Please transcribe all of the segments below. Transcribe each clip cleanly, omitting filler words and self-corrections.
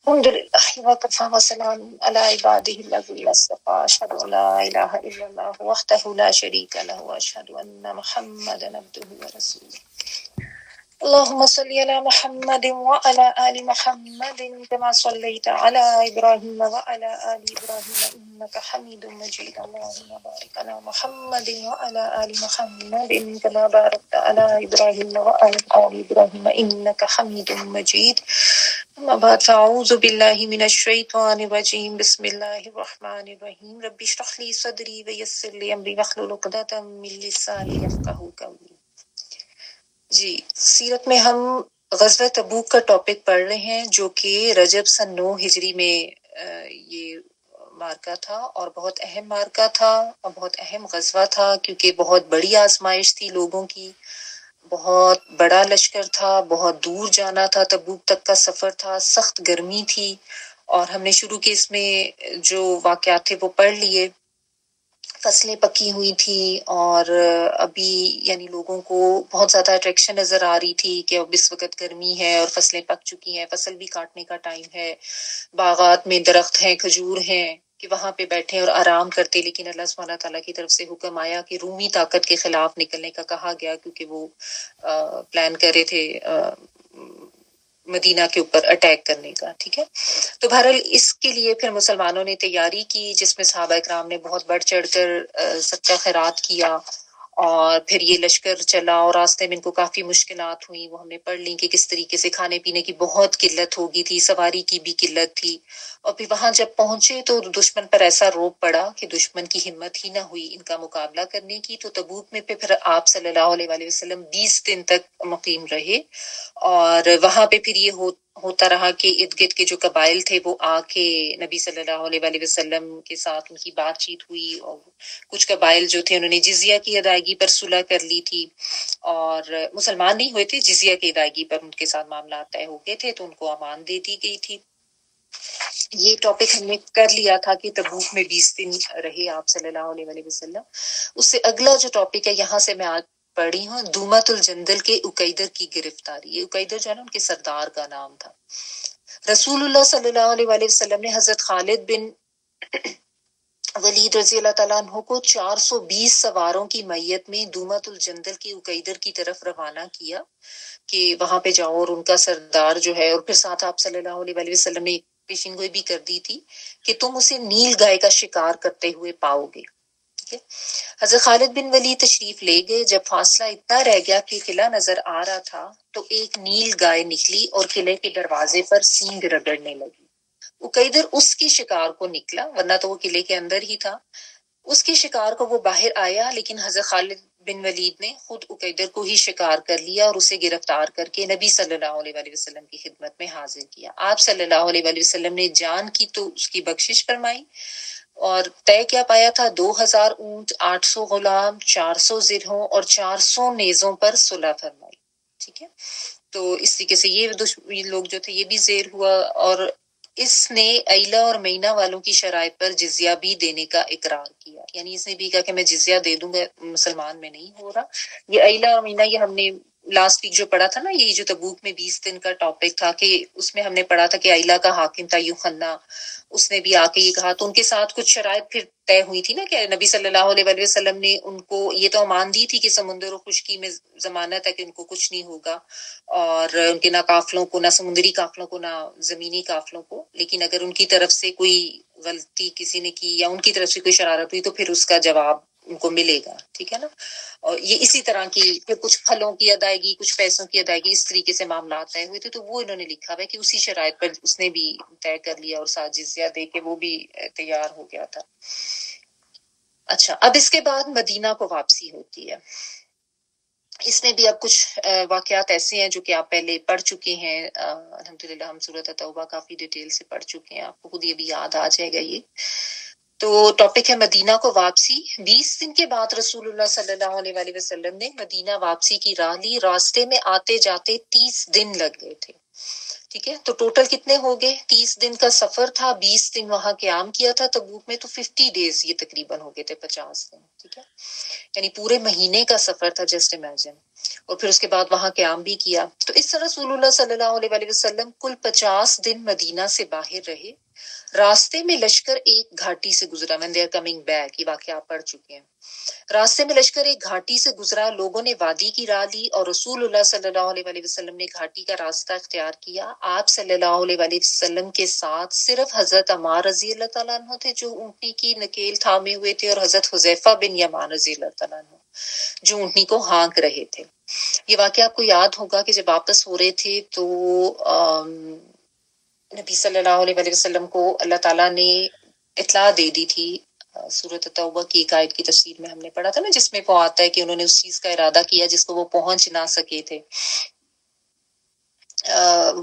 الحمد لله وكفى وسلام على عباده الذين اصطفى أشهد أن لا إله إلا الله وحده لا شريك له وأشهد أن محمدا عبده ورسوله اللهم صل على محمد وعلى آل محمد كما صليت على إبراهيم وعلى آل إبراهيم إنك حميد مجيد اللهم بارك على محمد وعلى آل محمد كما باركت على إبراهيم وعلى آل إبراهيم إنك حميد مجيد أما بعد فأعوذ بالله من الشيطان الرجيم بسم الله الرحمن الرحيم رب اشرح لي صدري ويسر لي أمري واحلل عقدة من لساني يفقهوا قولي. جی سیرت میں ہم غزوہ تبوک کا ٹاپک پڑھ رہے ہیں جو کہ رجب سن 9 ہجری میں یہ مارکا تھا اور بہت اہم مارکا تھا اور بہت اہم غزوہ تھا کیونکہ بہت بڑی آزمائش تھی لوگوں کی، بہت بڑا لشکر تھا، بہت دور جانا تھا، تبوک تک کا سفر تھا، سخت گرمی تھی اور ہم نے شروع کے اس میں جو واقعات تھے وہ پڑھ لیے۔ فصلیں پکی ہوئی تھی اور ابھی یعنی لوگوں کو بہت زیادہ اٹریکشن نظر آ رہی تھی کہ اب اس وقت گرمی ہے اور فصلیں پک چکی ہیں، فصل بھی کاٹنے کا ٹائم ہے، باغات میں درخت ہیں، کھجور ہیں کہ وہاں پہ بیٹھے اور آرام کرتے، لیکن اللہ سبحانہ تعالیٰ کی طرف سے حکم آیا کہ رومی طاقت کے خلاف نکلنے کا کہا گیا کیونکہ وہ پلان کر رہے تھے مدینہ کے اوپر اٹیک کرنے کا، ٹھیک ہے۔ تو بہرحال اس کے لیے پھر مسلمانوں نے تیاری کی جس میں صحابہ اکرام نے بہت بڑھ چڑھ کر صدقہ خیرات کیا اور پھر یہ لشکر چلا اور راستے میں ان کو کافی مشکلات ہوئیں، وہ ہم نے پڑھ لی کہ کس طریقے سے کھانے پینے کی بہت قلت ہو گئی تھی، سواری کی بھی قلت تھی، اور پھر وہاں جب پہنچے تو دشمن پر ایسا روب پڑا کہ دشمن کی ہمت ہی نہ ہوئی ان کا مقابلہ کرنے کی۔ تو تبوک میں پھر آپ صلی اللہ علیہ وآلہ وسلم 20 دن تک مقیم رہے اور وہاں پہ پھر یہ ہوتا رہا کہ ارد گرد کے جو قبائل تھے وہ آ کے نبی صلی اللہ علیہ وآلہ وسلم کے ساتھ ان کی بات چیت ہوئی، اور کچھ قبائل جو تھے انہوں نے جزیہ کی ادائیگی پر صلح کر لی تھی اور مسلمان نہیں ہوئے تھے، جزیہ کی ادائیگی پر ان کے ساتھ معاملات طے ہو گئے تھے تو ان کو امان دے دی گئی تھی۔ یہ ٹاپک ہم نے کر لیا تھا کہ تبوک میں 20 دن رہے آپ صلی اللہ علیہ وآلہ وسلم۔ اس سے اگلا جو ٹاپک ہے یہاں سے میں آج پڑھی ہوں، دومت الجندل کے عقیدر کی گرفتاری۔ یہ عقیدر جو ہے نا ان کے سردار کا نام تھا۔ رسول اللہ صلی اللہ علیہ وآلہ وسلم نے حضرت خالد بن ولید رضی اللہ تعالیٰ عنہ کو 420 سواروں کی میت میں دومت الجندل کی عقیدر کی طرف روانہ کیا کہ وہاں پہ جاؤ، اور ان کا سردار جو ہے، اور پھر ساتھ آپ صلی اللہ علیہ وآلہ وسلم نے پیشن گوئی بھی کر دی تھی کہ تم اسے نیل گائے کا شکار کرتے ہوئے پاؤ گے۔ حضرت خالد بن ولید تشریف لے گئے، جب فاصلہ اتنا رہ گیا کہ قلعہ نظر آ رہا تھا تو ایک نیل گائے نکلی اور قلعے کے دروازے پر سینگ رگڑنے لگی۔ عقیدر اس کی شکار کو نکلا، ورنہ تو وہ قلعے کے اندر ہی تھا، اس کے شکار کو وہ باہر آیا، لیکن حضرت خالد بن ولید نے خود عقیدر کو ہی شکار کر لیا اور اسے گرفتار کر کے نبی صلی اللہ علیہ وآلہ وسلم کی خدمت میں حاضر کیا۔ آپ صلی اللہ علیہ وآلہ وسلم نے جان کی تو اس کی بخشش فرمائی اور طے کیا پایا تھا 2000 اونٹ، 800 غلام، 400 زرہوں اور 400 نیزوں پر صلح فرمائی، ٹھیک ہے۔ تو اس طریقے سے یہ لوگ جو تھے یہ بھی زیر ہوا، اور اس نے ایلا اور مینا والوں کی شرائط پر جزیہ بھی دینے کا اقرار کیا، یعنی اس نے بھی کہا کہ میں جزیہ دے دوں گا، مسلمان میں نہیں ہو رہا۔ یہ ایلا اور مینا یہ ہم نے لاسٹ ویک جو پڑھا تھا نا، یہ جو تبوک میں 20 دن کا ٹاپک تھا کہ اس میں ہم نے پڑھا تھا کہ ایلا کا حاکم تھا یوحنا، اس نے بھی آ کے یہ کہا، تو ان کے ساتھ کچھ شرائط پھر طے ہوئی تھی نا کہ نبی صلی اللہ علیہ وآلہ وسلم نے ان کو یہ تو امان دی تھی کہ سمندر و خشکی میں ضمانت ہے کہ ان کو کچھ نہیں ہوگا، اور ان کے نہ قافلوں کو، نہ سمندری قافلوں کو، نہ زمینی قافلوں کو، لیکن اگر ان کی طرف سے کوئی غلطی کسی نے کی یا ان کی طرف سے کوئی شرارت ہوئی تو پھر اس کا جواب ان کو ملے گا، ٹھیک ہے نا۔ اور یہ اسی طرح کی پھر کچھ پھلوں کی ادائیگی، کچھ پیسوں کی ادائیگی، اس طریقے سے معاملات طے ہوئے تھے، تو وہ انہوں نے لکھا ہوا ہے کہ اسی شرائط پر اس نے بھی طے کر لیا اور ساتھ جزیہ دے کے وہ بھی تیار ہو گیا تھا۔ اچھا، اب اس کے بعد مدینہ کو واپسی ہوتی ہے۔ اس میں بھی اب کچھ واقعات ایسے ہیں جو کہ آپ پہلے پڑھ چکے ہیں، الحمدللہ ہم سورۃ توبہ کافی ڈیٹیل سے پڑھ چکے ہیں، آپ کو خود یہ بھی یاد آ جائے گا۔ یہ تو ٹاپک ہے مدینہ کو واپسی۔ 20 دن کے بعد رسول اللہ صلی اللہ علیہ وآلہ وسلم نے مدینہ واپسی کی راہ لی، راستے میں آتے جاتے 30 دن لگ گئے تھے، ٹھیک ہے۔ تو ٹوٹل کتنے ہو گئے؟ 30 دن کا سفر تھا، 20 دن وہاں قیام کیا تھا تبوک میں، تو 50 ڈیز یہ تقریباً ہو گئے تھے، 50 دن، ٹھیک ہے، یعنی پورے مہینے کا سفر تھا، جسٹ امیجن۔ اور پھر اس کے بعد وہاں قیام بھی کیا. تو اس طرح رسول اللہ صلی اللہ علیہ وسلم کل 50 دن مدینہ سے باہر رہے. راستے میں لشکر ایک گھاٹی سے گزرا. when they are coming back، یہ واقعہ آپ پڑھ چکے ہیں. راستے میں لشکر ایک گھاٹی سے گزرا. لوگوں نے وادی کی راہ لی اور رسول اللہ صلی اللہ علیہ وسلم نے گھاٹی کا راستہ اختیار کیا. آپ صلی اللہ علیہ وسلم کے ساتھ صرف حضرت عمار رضی اللہ تعالیٰ عنہ تھے جو اونٹنی کی نکیل تھامے ہوئے تھے، اور حضرت حذیفہ بن یمان رضی اللہ تعالیٰ عنہ جو اونٹنی کو ہانک رہے تھے. یہ واقعہ آپ کو یاد ہوگا کہ جب واپس ہو رہے تھے تو نبی صلی اللہ علیہ وسلم کو اللہ تعالیٰ نے اطلاع دے دی تھی. سورۃ توبہ کی ایک آیت کی تفسیر میں ہم نے پڑھا تھا نا، جس میں وہ آتا ہے کہ انہوں نے اس چیز کا ارادہ کیا جس کو وہ پہنچ نہ سکے تھے.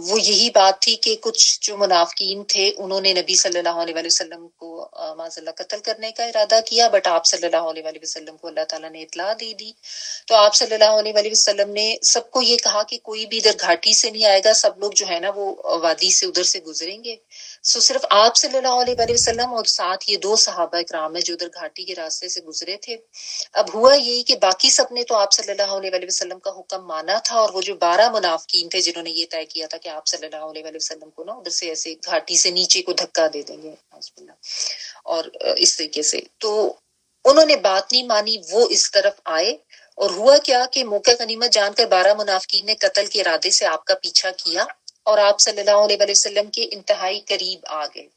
وہ یہی بات تھی کہ کچھ جو منافقین تھے انہوں نے نبی صلی اللہ علیہ وسلم کو معاذ اللہ قتل کرنے کا ارادہ کیا، بٹ آپ صلی اللہ علیہ وسلم کو اللہ تعالیٰ نے اطلاع دے دی. تو آپ صلی اللہ علیہ وسلم نے سب کو یہ کہا کہ کوئی بھی ادھر گھاٹی سے نہیں آئے گا، سب لوگ جو ہے نا وہ وادی سے ادھر سے گزریں گے. صرف آپ صلی اللہ علیہ وسلم اور ساتھ یہ 2 صحابہ کرام ہیں جو ادھر گھاٹی کے راستے سے گزرے تھے. اب ہوا یہی کہ باقی سب نے تو آپ صلی اللہ علیہ وسلم کا حکم مانا تھا، اور وہ جو 12 منافقین تھے جنہوں نے یہ طے کیا تھا کہ آپ صلی اللہ علیہ وسلم کو نا ادھر سے ایسے گھاٹی سے نیچے کو دھکا دے دیں گے اور اس طریقے سے، تو انہوں نے بات نہیں مانی. وہ اس طرف آئے اور ہوا کیا کہ موقع غنیمت جان کر 12 منافقین نے قتل کے ارادے سے آپ کا پیچھا کیا اور آپ صلی اللہ علیہ وسلم کے انتہائی قریب آ گئے.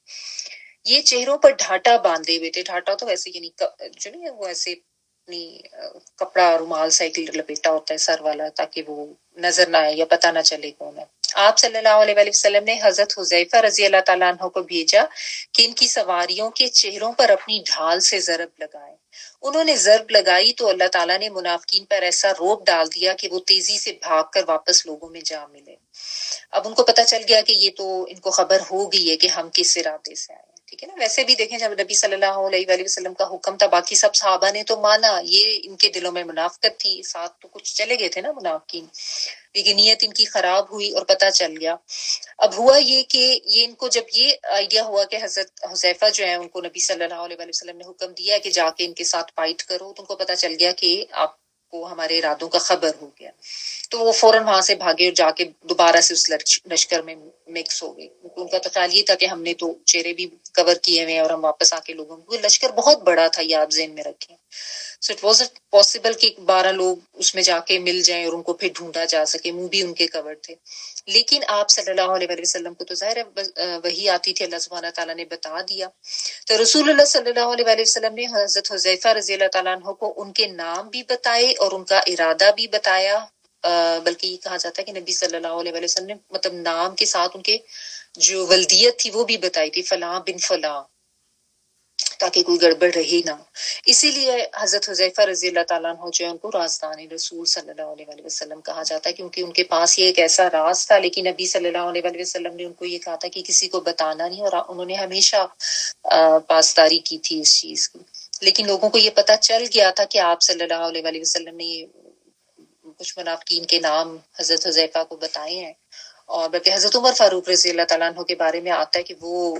یہ چہروں پر ڈھاٹا باندھے ہوئے تھے. ڈھاٹا تو ویسے یعنی جو نہیں وہ ایسے اپنی کپڑا رومال سائیکل لپیٹا ہوتا ہے سر والا تاکہ وہ نظر نہ آئے یا پتہ نہ چلے کون ہے. آپ صلی اللہ علیہ وسلم نے حضرت حذیفہ رضی اللہ تعالیٰ عنہ کو بھیجا کہ ان کی سواریوں کے چہروں پر اپنی ڈھال سے ضرب لگائے. انہوں نے ضرب لگائی تو اللہ تعالیٰ نے منافقین پر ایسا روب ڈال دیا کہ وہ تیزی سے بھاگ کر واپس لوگوں میں جا ملے. اب ان کو پتہ چل گیا کہ یہ تو ان کو خبر ہو گئی ہے کہ ہم کس ارادے سے آئے ہیں. ٹھیک ہے نا. ویسے بھی دیکھیں جب نبی صلی اللہ علیہ وسلم کا حکم تھا باقی سب صحابہ نے تو مانا، یہ ان کے دلوں میں منافقت تھی، ساتھ تو کچھ چلے گئے تھے نا منافقین، لیکن نیت ان کی خراب ہوئی اور پتہ چل گیا. اب ہوا یہ کہ یہ ان کو جب یہ آئیڈیا ہوا کہ حضرت حذیفہ جو ہے ان کو نبی صلی اللہ علیہ وسلم نے حکم دیا کہ جا کے ان کے ساتھ فائٹ کرو، تو ان کو پتہ چل گیا کہ آپ کو ہمارے ارادوں کا خبر ہو گیا. تو وہ فوراً وہاں سے بھاگے اور جا کے دوبارہ سے اس لشکر میں مکس ہو گئے. ان کا تو خیال یہ تھا کہ ہم نے تو چہرے بھی کور کیے ہوئے اور ہم واپس آ کے لوگوں کو، لشکر بہت بڑا تھا یہ آپ ذہن میں رکھیں. سو اٹ واز پاسبل کہ 12 لوگ اس میں جا کے مل جائیں اور ان کو پھر ڈھونڈا جا سکے. منہ بھی ان کے کور تھے. لیکن آپ صلی اللہ علیہ وسلم کو تو ظاہر ہے وہی آتی تھی، اللہ سبحانہ تعالیٰ نے بتا دیا. تو رسول اللہ صلی اللہ علیہ وسلم نے حضرت حذیفہ رضی اللہ تعالیٰ عنہ کو ان کے نام بھی بتائے اور ان کا ارادہ بھی بتایا. بلکہ یہ کہا جاتا ہے کہ نبی صلی اللہ علیہ وسلم نے مطلب نام کے ساتھ ان کے جو ولدیت تھی وہ بھی بتائی تھی، فلاں بن فلاں، تاکہ کوئی گڑبڑ رہی نہ. اسی لیے حضرت حذیفہ رضی اللہ تعالیٰ عنہ جو ہے ان کو رازدان رسول صلی اللہ علیہ وسلم کہا جاتا ہے، کیونکہ ان کے پاس یہ ایک ایسا راز تھا، لیکن نبی صلی اللہ علیہ وسلم نے ان کو یہ کہا تھا کہ کسی کو بتانا نہیں، اور انہوں نے ہمیشہ پاسداری کی تھی اس چیز کی. لیکن لوگوں کو یہ پتہ چل گیا تھا کہ آپ صلی اللہ علیہ وسلم نے کچھ منافقین کے نام حضرت حذیفہ کو بتائے ہیں. اور بلکہ حضرت عمر فاروق رضی اللہ تعالیٰ عنہ کے بارے میں آتا ہے کہ وہ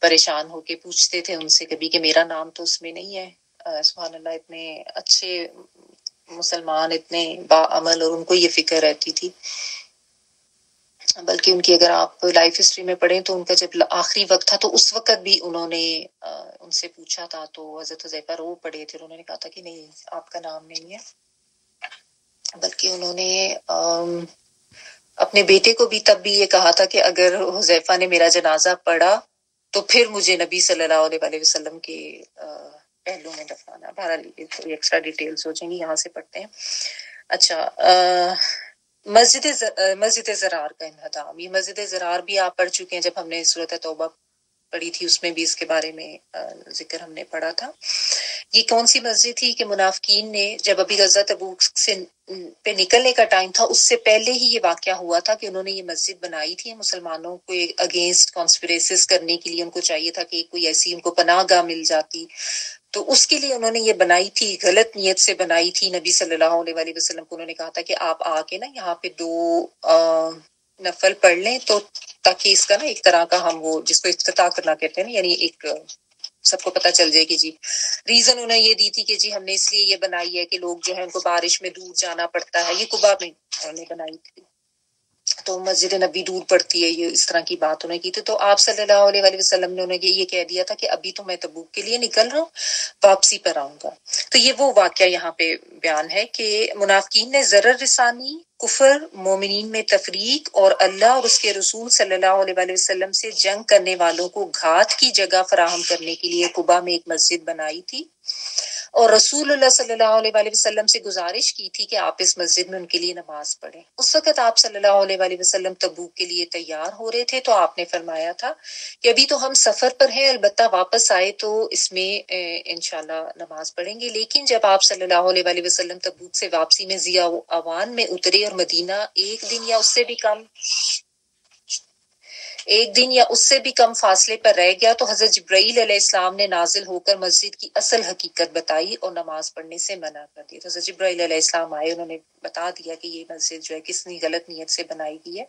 پریشان ہو کے پوچھتے تھے ان سے کبھی کہ میرا نام تو اس میں نہیں ہے. سبحان اللہ، اتنے اچھے مسلمان، اتنے باعمل، اور ان کو یہ فکر رہتی تھی. بلکہ ان کی اگر آپ لائف ہسٹری میں پڑھیں تو ان کا جب آخری وقت تھا تو اس وقت بھی انہوں نے ان سے پوچھا تھا تو حضرت حذیفہ رو پڑے تھے. انہوں نے کہا تھا کہ نہیں، آپ کا نام نہیں ہے. بلکہ انہوں نے اپنے بیٹے کو بھی تب بھی یہ کہا تھا کہ اگر حذیفہ نے میرا جنازہ پڑھا تو پھر مجھے نبی صلی اللہ علیہ وسلم کے پہلو میں دفنانا. بہرحال تھوڑی ایکسٹرا ڈیٹیلز ہو جائیں گی، یہاں سے پڑھتے ہیں. اچھا، مسجد زرار کا انہدام. یہ مسجد زرار بھی آپ پڑھ چکے ہیں جب ہم نے سورۃ توبہ پڑھی تھی، اس میں بھی اس کے بارے میں ذکر ہم نے پڑھا تھا. یہ کون سی مسجد تھی کہ منافقین نے جب ابھی غزوہ تبوک سے پہ نکلنے کا ٹائم تھا، اس سے پہلے ہی یہ واقعہ ہوا تھا کہ انہوں نے یہ مسجد بنائی تھی مسلمانوں کو اگینسٹ کانسپریسز کرنے کے لیے. ان کو چاہیے تھا کہ کوئی ایسی ان کو پناہ گاہ مل جاتی، تو اس کے لیے انہوں نے یہ بنائی تھی، غلط نیت سے بنائی تھی. نبی صلی اللہ علیہ وسلم کو انہوں نے کہا تھا کہ آپ آ کے نا یہاں پہ 2 نفل پڑھ لیں، تو تاکہ اس کا نا ایک طرح کا ہم وہ جس کو افتتاح کرنا کہتے ہیں نا، یعنی ایک سب کو پتہ چل جائے کہ جی ریزن انہیں یہ دی تھی کہ جی ہم نے اس لیے یہ بنائی ہے کہ لوگ جو ہے ان کو بارش میں دور جانا پڑتا ہے، یہ قباء میں انہوں نے بنائی تھی، تو مسجد نبی دور پڑتی ہے، یہ اس طرح کی بات انہیں کی تھی۔ تو آپ صلی اللہ علیہ وآلہ وسلم نے انہیں یہ کہہ دیا تھا کہ ابھی تو میں تبوک کے لیے نکل رہا ہوں، واپسی پر آؤں گا۔ تو یہ وہ واقعہ یہاں پہ بیان ہے کہ منافقین نے ضرر رسانی، کفر، مومنین میں تفریق اور اللہ اور اس کے رسول صلی اللہ علیہ وآلہ وسلم سے جنگ کرنے والوں کو گھات کی جگہ فراہم کرنے کے لیے قباء میں ایک مسجد بنائی تھی، اور رسول اللہ صلی اللہ علیہ وآلہ وسلم سے گزارش کی تھی کہ آپ اس مسجد میں ان کے لیے نماز پڑھیں۔ اس وقت آپ صلی اللہ علیہ وآلہ وسلم تبوک کے لیے تیار ہو رہے تھے، تو آپ نے فرمایا تھا کہ ابھی تو ہم سفر پر ہیں، البتہ واپس آئے تو اس میں انشاءاللہ نماز پڑھیں گے۔ لیکن جب آپ صلی اللہ علیہ وآلہ وسلم تبوک سے واپسی میں ضیاء اوان میں اترے اور مدینہ ایک دن یا اس سے بھی کم فاصلے پر رہ گیا، تو حضرت جبرائیل علیہ السلام نے نازل ہو کر مسجد کی اصل حقیقت بتائی اور نماز پڑھنے سے منع کر دیا۔ تو حضرت جبرائیل علیہ السلام آئے، انہوں نے بتا دیا کہ یہ مسجد جو ہے کتنی غلط نیت سے بنائی گئی ہے۔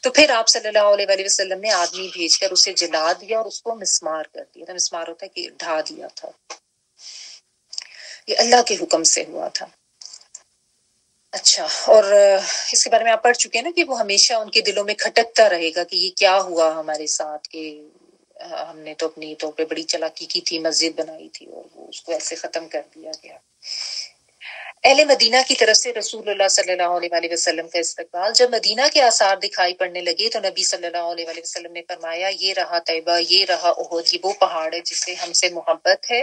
تو پھر آپ صلی اللہ علیہ وآلہ وسلم نے آدمی بھیج کر اسے جلا دیا اور اس کو مسمار کر دیا تھا۔ مسمار ہوتا ہے کہ ڈھا دیا تھا، یہ اللہ کے حکم سے ہوا تھا۔ اچھا، اور اس کے بارے میں آپ پڑھ چکے ہیں نا کہ وہ ہمیشہ ان کے دلوں میں کھٹکتا رہے گا کہ یہ کیا ہوا ہمارے ساتھ، کہ ہم نے تو اپنی طور پہ بڑی چالاکی کی تھی، مسجد بنائی تھی اور وہ اس کو ایسے ختم کر دیا گیا۔ اہل مدینہ کی طرف سے رسول اللہ صلی اللہ علیہ وآلہ وسلم کا استقبال، جب مدینہ کے آثار دکھائی پڑنے لگے تو نبی صلی اللہ علیہ وآلہ وسلم نے فرمایا، یہ رہا طیبہ، یہ رہا احد، یہ وہ پہاڑ ہے جس سے ہم سے محبت ہے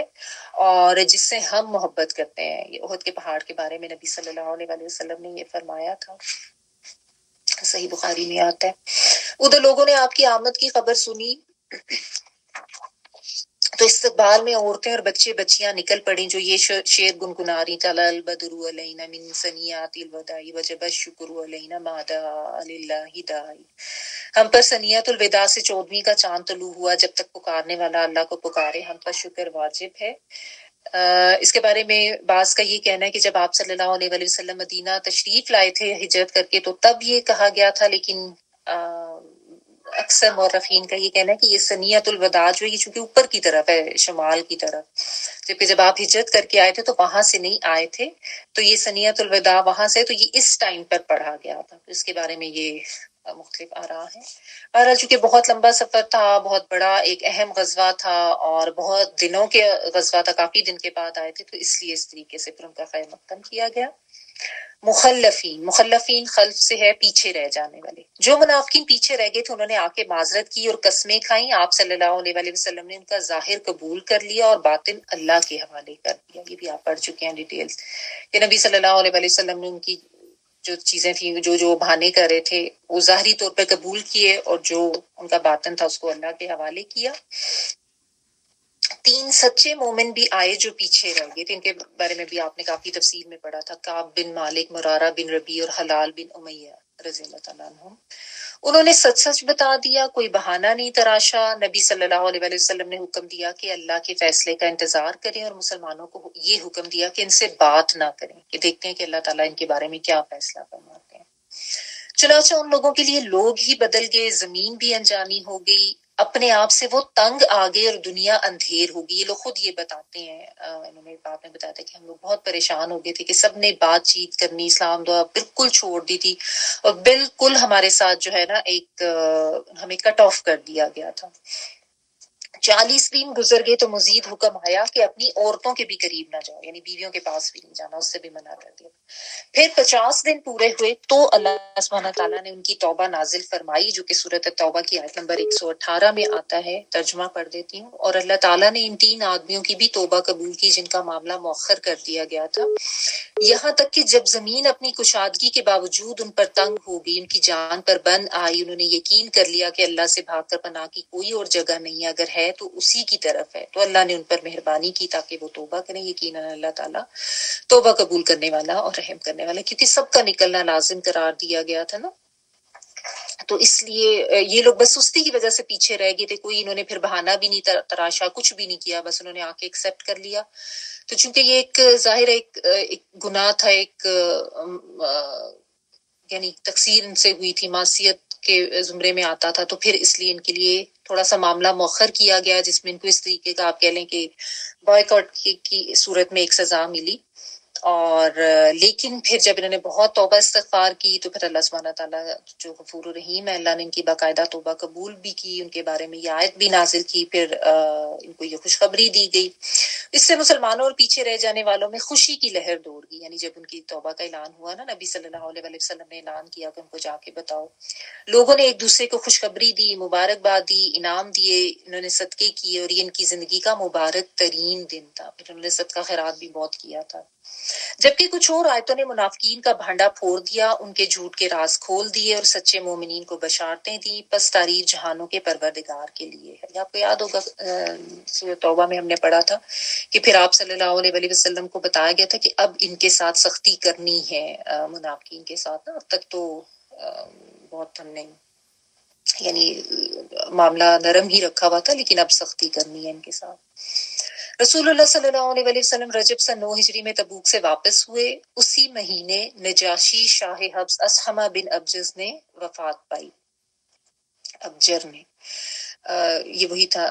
اور جس سے ہم محبت کرتے ہیں۔ یہ احد کے پہاڑ کے بارے میں نبی صلی اللہ علیہ وآلہ وسلم نے یہ فرمایا تھا، صحیح بخاری میں آتا ہے۔ ادھر لوگوں نے آپ کی آمد کی خبر سنی تو استقبال میں عورتیں اور بچے بچیاں نکل پڑیں جو یہ شعر گنگنا رہی، طلع البدر علینا من ثنیات الوداع وجب الشکر علینا ما دعا للہ داعی۔ ہم پر ثنیات الوداع سے 14ویں کا چاند طلوع ہوا، جب تک پکارنے والا اللہ کو پکارے ہم پر شکر واجب ہے۔ اس کے بارے میں بعض کا یہ کہنا ہے کہ جب آپ صلی اللہ علیہ وآلہ وسلم مدینہ تشریف لائے تھے ہجرت کر کے تو تب یہ کہا گیا تھا، لیکن اکثر مورخین کا یہ کہنا ہے کہ یہ ثنیۃ الوداع جو ہے یہ چونکہ اوپر کی طرف ہے، شمال کی طرف، جبکہ جب آپ ہجرت کر کے آئے تھے تو وہاں سے نہیں آئے تھے، تو یہ ثنیۃ الوداع وہاں سے، تو یہ اس ٹائم پر پڑھا گیا تھا۔ اس کے بارے میں یہ مختلف آراء ہیں۔ بہرحال چونکہ بہت لمبا سفر تھا، بہت بڑا ایک اہم غزوہ تھا اور بہت دنوں کے غزوہ تھا، کافی دن کے بعد آئے تھے، تو اس لیے اس طریقے سے پھر ان کا خیر مقدم کیا گیا۔ مخلفین خلف سے ہے پیچھے رہ جانے والے، جو منافقین پیچھے رہ گئے تھے انہوں نے آ کے معذرت کی اور قسمیں کھائیں، آپ صلی اللہ علیہ وآلہ وسلم نے ان کا ظاہر قبول کر لیا اور باطن اللہ کے حوالے کر دیا۔ یہ بھی آپ پڑھ چکے ہیں ڈیٹیلز کہ نبی صلی اللہ علیہ وآلہ وسلم نے ان کی جو چیزیں تھیں، جو بہانے کر رہے تھے وہ ظاہری طور پہ قبول کیے اور جو ان کا باطن تھا اس کو اللہ کے حوالے کیا۔ 3 سچے مومن بھی آئے جو پیچھے رہ گئے تھے، ان کے بارے میں بھی آپ نے کافی تفصیل میں پڑھا تھا، کعب بن مالک، مرارہ بن ربیع اور حلال بن امیہ رضی اللہ تعالیٰ عنہم۔ انہوں نے سچ سچ بتا دیا، کوئی بہانہ نہیں تراشا۔ نبی صلی اللہ علیہ وآلہ وسلم نے حکم دیا کہ اللہ کے فیصلے کا انتظار کریں اور مسلمانوں کو یہ حکم دیا کہ ان سے بات نہ کریں، کہ دیکھتے ہیں کہ اللہ تعالیٰ ان کے بارے میں کیا فیصلہ فرماتے ہیں۔ چنانچہ ان لوگوں کے لیے لوگ ہی بدل گئے، زمین بھی انجانی ہو گئی، اپنے آپ سے وہ تنگ آ گئے اور دنیا اندھیر ہوگی۔ یہ لوگ خود یہ بتاتے ہیں، انہوں نے بعد میں بتایا تھا کہ ہم لوگ بہت پریشان ہو گئے تھے کہ سب نے بات چیت کرنی، اسلام دعا بالکل چھوڑ دی تھی اور بالکل ہمارے ساتھ جو ہے نا ایک ہمیں کٹ آف کر دیا گیا تھا۔ 40 دن گزر گئے تو مزید حکم آیا کہ اپنی عورتوں کے بھی قریب نہ جاؤ، یعنی بیویوں کے پاس بھی نہیں جانا، اس سے بھی منع کر دیا۔ پھر 50 دن پورے ہوئے تو اللہ سبحانہ تعالیٰ نے ان کی توبہ نازل فرمائی، جو کہ سورۃ التوبہ کی آیت نمبر 118 میں آتا ہے، ترجمہ پڑھ دیتی ہوں۔ اور اللہ تعالیٰ نے ان 3 آدمیوں کی بھی توبہ قبول کی جن کا معاملہ مؤخر کر دیا گیا تھا، یہاں تک کہ جب زمین اپنی کشادگی کے باوجود ان پر تنگ ہو گئی، ان کی جان پر بند آئی، انہوں نے یقین کر لیا کہ اللہ سے بھاگ کر پناہ کی کوئی اور جگہ نہیں، اگر ہے تو اسی کی طرف ہے، تو اللہ نے ان پر مہربانی کی تاکہ وہ توبہ کریں۔ یقیناً اللہ تعالیٰ توبہ قبول کرنے والا اور رحم کرنے والا، کیونکہ سب کا نکلنا لازم قرار دیا گیا تھا نا، تو اس لیے یہ لوگ بس سستی کی وجہ سے پیچھے رہ گئے تھے، کوئی انہوں نے پھر بہانہ بھی نہیں تراشا، کچھ بھی نہیں کیا، بس انہوں نے آ کے ایکسیپٹ کر لیا۔ تو چونکہ یہ ایک ظاہر ایک گناہ تھا، ایک یعنی تقصیر ان سے ہوئی تھی، معصیت کے زمرے میں آتا تھا، تو پھر اس لیے ان کے لیے تھوڑا سا معاملہ مؤخر کیا گیا جس میں ان کو اس طریقے کا آپ کہہ لیں کہ بائیکاٹ کی صورت میں ایک سزا ملی، اور لیکن پھر جب انہوں نے بہت توبہ استغفار کی تو پھر اللہ سبحانہ تعالیٰ جو غفور الرحیم ہے، اللہ نے ان کی باقاعدہ توبہ قبول بھی کی، ان کے بارے میں یہ آیت بھی نازل کی، پھر ان کو یہ خوشخبری دی گئی۔ اس سے مسلمانوں اور پیچھے رہ جانے والوں میں خوشی کی لہر دوڑ گئی، یعنی جب ان کی توبہ کا اعلان ہوا نا، نبی صلی اللہ علیہ وسلم نے اعلان کیا کہ ان کو جا کے بتاؤ، لوگوں نے ایک دوسرے کو خوشخبری دی، مبارکباد دی، انعام دیے، انہوں نے صدقے کیے، اور یہ ان کی زندگی کا مبارک ترین دن تھا۔ پھر انہوں نے صدقہ خیرات بھی بہت کیا تھا۔ جبکہ کچھ اور آیتوں نے منافقین کا بھانڈا پھوڑ دیا، ان کے جھوٹ کے راز کھول دیے اور سچے مومنین کو بشارتیں دی، پس تعریف جہانوں کے پروردگار کے لیے ہے۔ یہ آپ کو یاد ہوگا سورۃ توبہ میں ہم نے پڑھا تھا کہ پھر آپ صلی اللہ علیہ وسلم کو بتایا گیا تھا کہ اب ان کے ساتھ سختی کرنی ہے، منافقین کے ساتھ نا، اب تک تو بہت ہم نے یعنی معاملہ نرم ہی رکھا ہوا تھا، لیکن اب سختی کرنی ہے ان کے ساتھ۔ رسول اللہ صلی اللہ علیہ وسلم رجب سن 9 ہجری میں تبوک سے واپس ہوئے۔ اسی مہینے نجاشی شاہ حبس اسحمہ بن ابجز نے وفات پائی، ابجر نے، یہ وہی تھا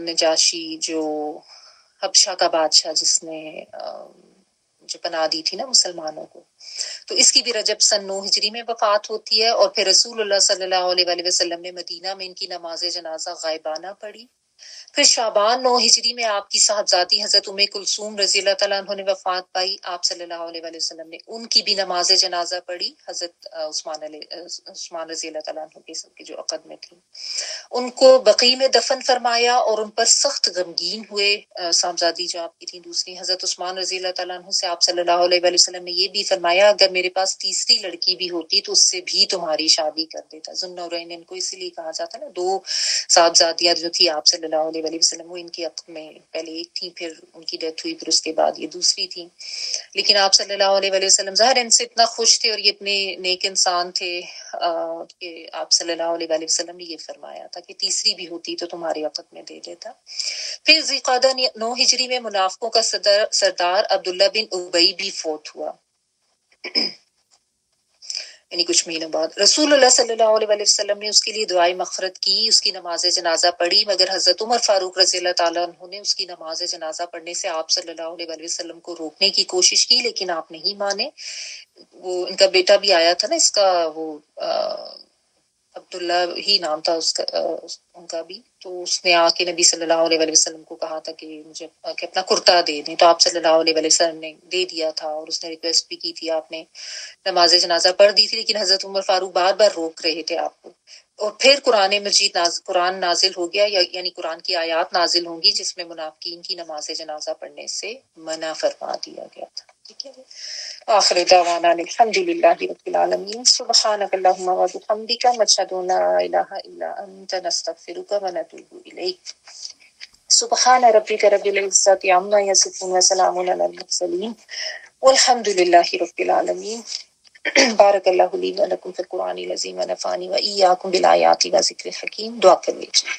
نجاشی جو حبشہ کا بادشاہ جس نے جو پناہ دی تھی نا مسلمانوں کو، تو اس کی بھی رجب سن 9 ہجری میں وفات ہوتی ہے۔ اور پھر رسول اللہ صلی اللہ علیہ وسلم نے مدینہ میں ان کی نماز جنازہ غائبانہ پڑھی۔ پھر شعبان 9 ہجری میں آپ کی صاحبزادی حضرت ام کلثوم رضی اللہ تعالیٰ عنہ نے وفات پائی۔ آپ صلی اللہ علیہ وسلم نے ان کی بھی نماز جنازہ پڑھی، حضرت عثمان رضی اللہ تعالیٰ عنہ کے جو عقد میں تھی، ان کو بقیع میں دفن فرمایا اور ان پر سخت غمگین ہوئے۔ صاحبزادی جو آپ کی تھی دوسری حضرت عثمان رضی اللہ تعالیٰ عنہ سے آپ صلی اللہ علیہ وسلم نے یہ بھی فرمایا، اگر میرے پاس تیسری لڑکی بھی ہوتی تو اس سے بھی تمہاری شادی کر دیتا۔ ذوالنورین ان کو اسی لیے کہا جاتا نا، دو صاحبزادیاں جو تھی آپ صلی اللہ علیہ وسلم، وہ ان کے عقد میں پہلے ایک تھی، پھر ان کی ڈیتھ ہوئی، پھر اس کے بعد یہ دوسری تھی۔ لیکن آپ صلی اللہ علیہ وسلم ظاہر ان سے اتنا خوش تھے اور یہ اتنے نیک انسان تھے کہ آپ صلی اللہ علیہ وسلم نے یہ فرمایا تھا کہ تیسری بھی ہوتی تو تمہارے عقد میں دے دیتا۔ پھر ذوالقعدہ 9 ہجری میں منافقوں کا سردار عبداللہ بن ابی بھی فوت ہوا، یعنی کچھ مہینوں بعد۔ رسول اللہ صلی اللہ علیہ وسلم نے اس کے لیے دعائے مغفرت کی، اس کی نماز جنازہ پڑھی، مگر حضرت عمر فاروق رضی اللہ تعالیٰ عنہ نے اس کی نماز جنازہ پڑھنے سے آپ صلی اللہ علیہ وسلم کو روکنے کی کوشش کی، لیکن آپ نہیں مانے۔ وہ ان کا بیٹا بھی آیا تھا نا، اس کا وہ عبداللہ ہی نام تھا اس کا، ان کا بھی، تو اس نے آ کے نبی صلی اللہ علیہ وسلم کو کہا تھا کہ مجھے کہ اپنا کرتا دے دیں، تو آپ صلی اللہ علیہ وسلم نے دے دیا تھا، اور اس نے ریکویسٹ بھی کی تھی، آپ نے نماز جنازہ پڑھ دی تھی، لیکن حضرت عمر فاروق بار بار روک رہے تھے آپ کو۔ اور پھر قرآن نازل ہو گیا، یعنی قرآن کی آیات نازل ہوں گی جس میں منافقین کی نماز جنازہ پڑھنے سے منع فرما دیا گیا تھا۔ ٹھیک ہے، آخر دعوانا الحمدللہ رب العالمین، سبحانک اللہم و بحمدک، نشہد ان لا الہ الا انت، نستغفرک و نتوب الیک۔ سبحان ربک رب العزۃ عما یصفون وسلام علی المرسلین والحمد للہ رب العالمین۔ بارک اللہ لی و لکم فی القرآن العظیم و نفعنی و ایاکم بالآیات و ذکر الحکیم۔ دعا کر لیجیے۔